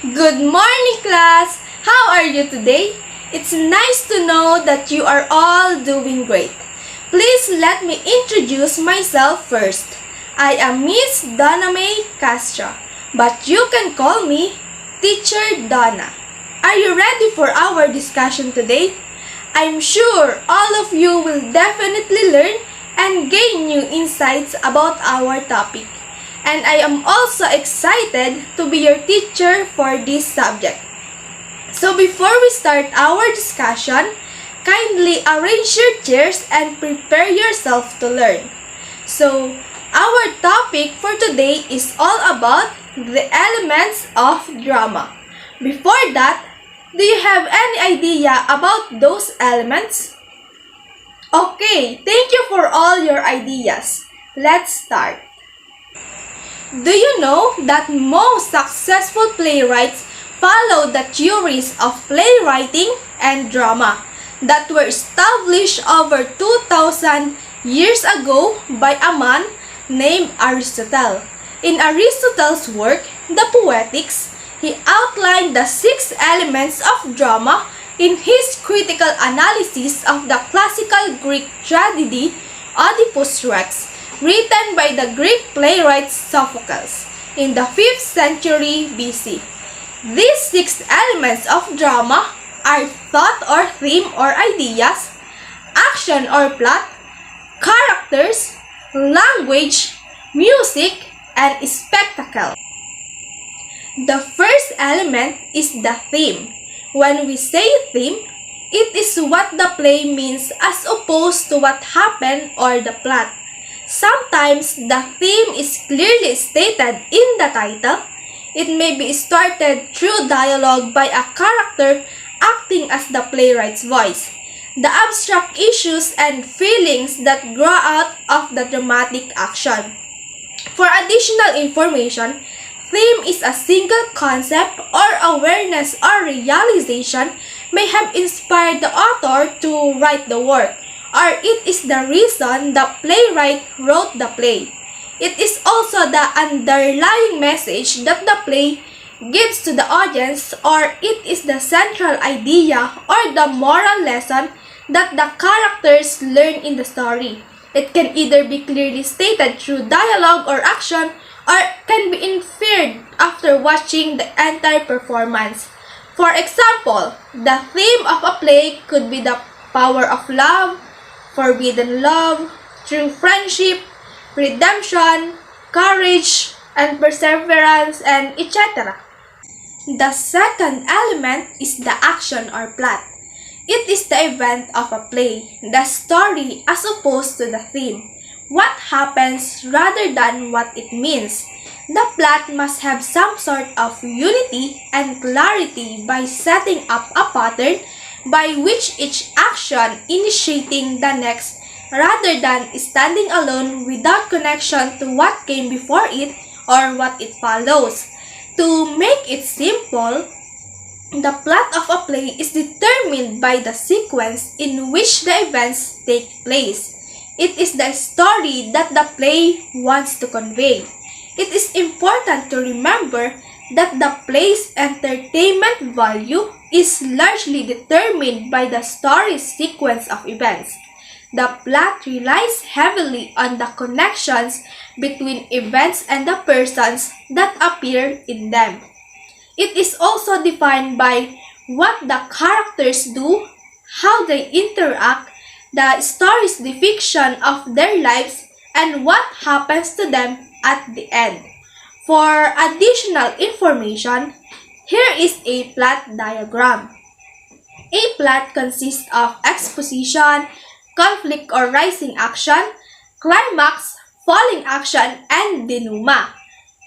Good morning, class! How are you today? It's nice to know that you are all doing great. Please let me introduce myself first. I am Miss Donna Mae Castro, but you can call me Teacher Donna. Are you ready for our discussion today? I'm sure all of you will definitely learn and gain new insights about our topic. And I am also excited to be your teacher for this subject. So before we start our discussion, kindly arrange your chairs and prepare yourself to learn. So our topic for today is all about the elements of drama. Before that, do you have any idea about those elements? Okay, thank you for all your ideas. Let's start. Do you know that most successful playwrights follow the theories of playwriting and drama that were established over 2,000 years ago by a man named Aristotle? In Aristotle's work, The Poetics, he outlined the 6 elements of drama in his critical analysis of the classical Greek tragedy Oedipus Rex, written by the Greek playwright Sophocles in the 5th century BC. These 6 elements of drama are thought or theme or ideas, action or plot, characters, language, music, and spectacle. The first element is the theme. When we say theme, it is what the play means as opposed to what happened or the plot. Sometimes the theme is clearly stated in the title. It may be started through dialogue by a character acting as the playwright's voice. The abstract issues and feelings that grow out of the dramatic action. For additional information, theme is a single concept or awareness or realization may have inspired the author to write the work, or it is the reason the playwright wrote the play. It is also the underlying message that the play gives to the audience, or it is the central idea or the moral lesson that the characters learn in the story. It can either be clearly stated through dialogue or action, or can be inferred after watching the entire performance. For example, the theme of a play could be the power of love, forbidden love, true friendship, redemption, courage, and perseverance, and etc. The second element is the action or plot. It is the event of a play, the story as opposed to the theme. What happens rather than what it means. The plot must have some sort of unity and clarity by setting up a pattern by which each action initiating the next rather than standing alone without connection to what came before it or what it follows. To make it simple, the plot of a play is determined by the sequence in which the events take place. It is the story that the play wants to convey. It is important to remember that the play's entertainment value is largely determined by the story's sequence of events. The plot relies heavily on the connections between events and the persons that appear in them. It is also defined by what the characters do, how they interact, the story's depiction of their lives, and what happens to them at the end. For additional information, here is a plot diagram. A plot consists of exposition, conflict or rising action, climax, falling action, and denouement.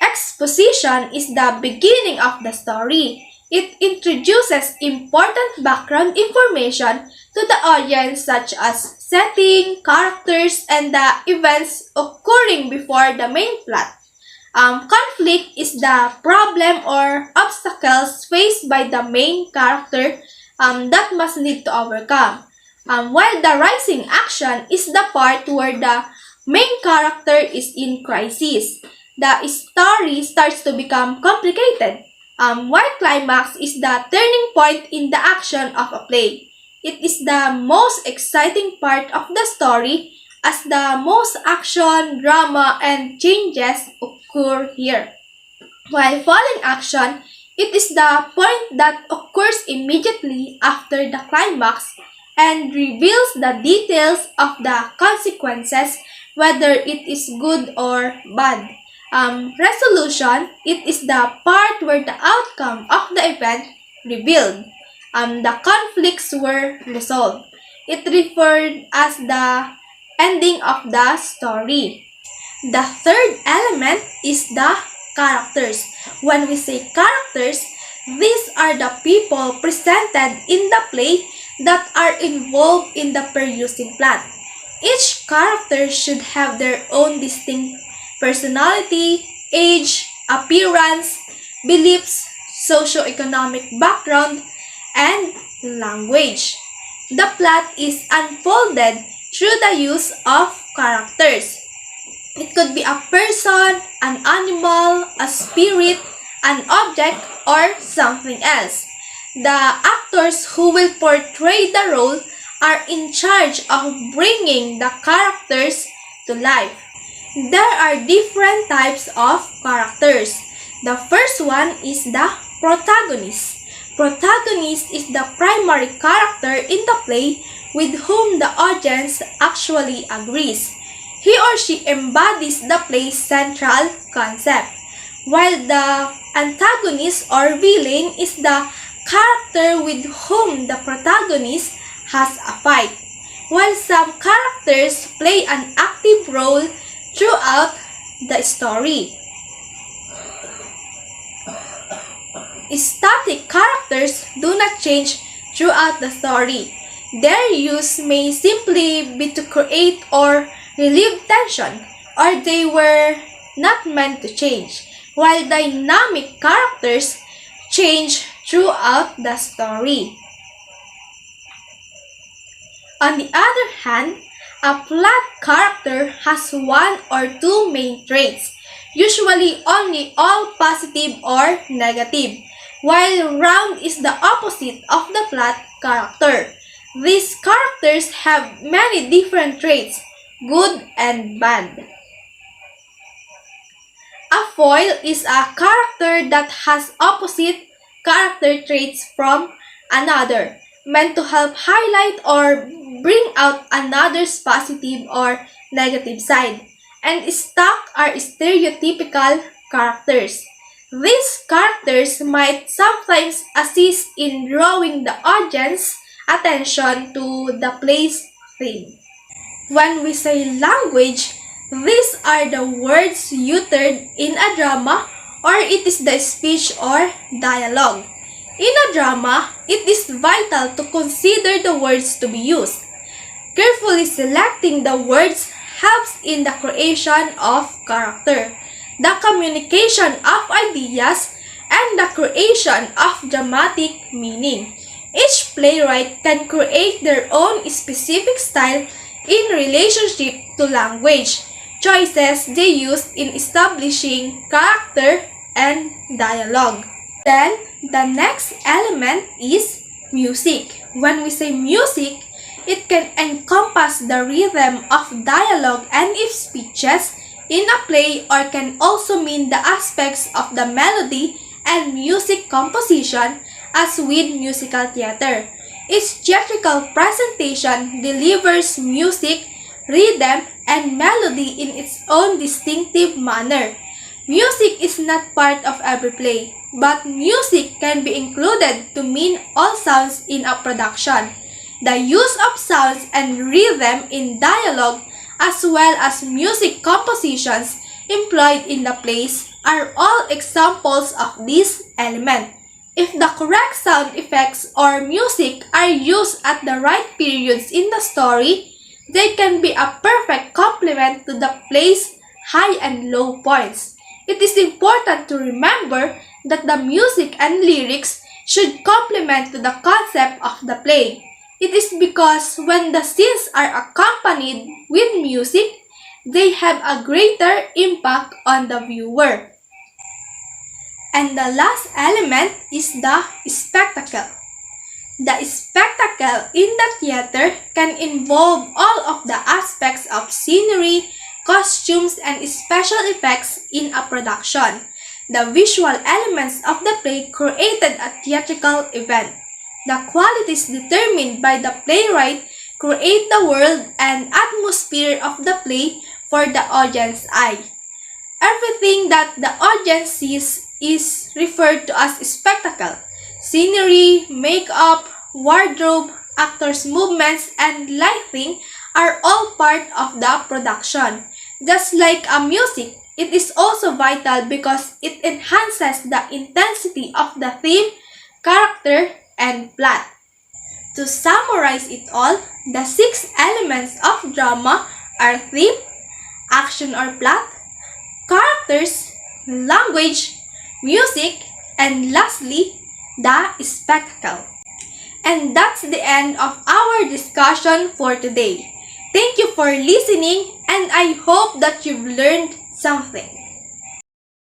Exposition is the beginning of the story. It introduces important background information to the audience such as setting, characters, and the events occurring before the main plot. Conflict is the problem or obstacles faced by the main character that must need to overcome. While the rising action is the part where the main character is in crisis. The story starts to become complicated. While climax is the turning point in the action of a play. It is the most exciting part of the story as the most action, drama, and changes occur here. While falling action, it is the point that occurs immediately after the climax and reveals the details of the consequences, whether it is good or bad. Resolution, it is the part where the outcome of the event revealed. The conflicts were resolved. It referred as the ending of the story. The third element is the characters. When we say characters, these are the people presented in the play that are involved in the producing plot. Each character should have their own distinct personality, age, appearance, beliefs, socio-economic background, and language. The plot is unfolded through the use of characters. It could be a person, an animal, a spirit, an object, or something else. The actors who will portray the role are in charge of bringing the characters to life. There are different types of characters. The first one is the protagonist. Protagonist is the primary character in the play with whom the audience actually agrees. He or she embodies the play's central concept, while the antagonist or villain is the character with whom the protagonist has a fight. While some characters play an active role throughout the story. Static characters do not change throughout the story. Their use may simply be to create or relieve tension, or they were not meant to change, while dynamic characters change throughout the story. On the other hand, a flat character has one or two main traits, usually only all positive or negative, while round is the opposite of the flat character. These characters have many different traits, good and bad. A foil is a character that has opposite character traits from another, meant to help highlight or bring out another's positive or negative side. And stock are stereotypical characters. These characters might sometimes assist in drawing the audience's attention to the play's theme. When we say language, these are the words uttered in a drama, or it is the speech or dialogue. In a drama, it is vital to consider the words to be used. Carefully selecting the words helps in the creation of character, the communication of ideas, and the creation of dramatic meaning. Each playwright can create their own specific style in relationship to language, choices they use in establishing character and dialogue. Then, the next element is music. When we say music, it can encompass the rhythm of dialogue and if speeches in a play, or can also mean the aspects of the melody and music composition as with musical theater. Each theatrical presentation delivers music, rhythm, and melody in its own distinctive manner. Music is not part of every play, but music can be included to mean all sounds in a production. The use of sounds and rhythm in dialogue, as well as music compositions employed in the plays, are all examples of this element. If the correct sound effects or music are used at the right periods in the story, they can be a perfect complement to the play's high and low points. It is important to remember that the music and lyrics should complement to the concept of the play. It is because when the scenes are accompanied with music, they have a greater impact on the viewer. And the last element is the spectacle. The spectacle in the theater can involve all of the aspects of scenery, costumes, and special effects in a production. The visual elements of the play created a theatrical event. The qualities determined by the playwright create the world and atmosphere of the play for the audience's eye. Everything that the audience sees is referred to as spectacle. Scenery, makeup, wardrobe, actors' movements, and lighting are all part of the production. Just like a music, it is also vital because it enhances the intensity of the theme, character, and plot. To summarize it all, the 6 elements of drama are theme, action or plot, characters, language, music, and lastly, the spectacle. And that's the end of our discussion for today. Thank you for listening, and I hope that you've learned something.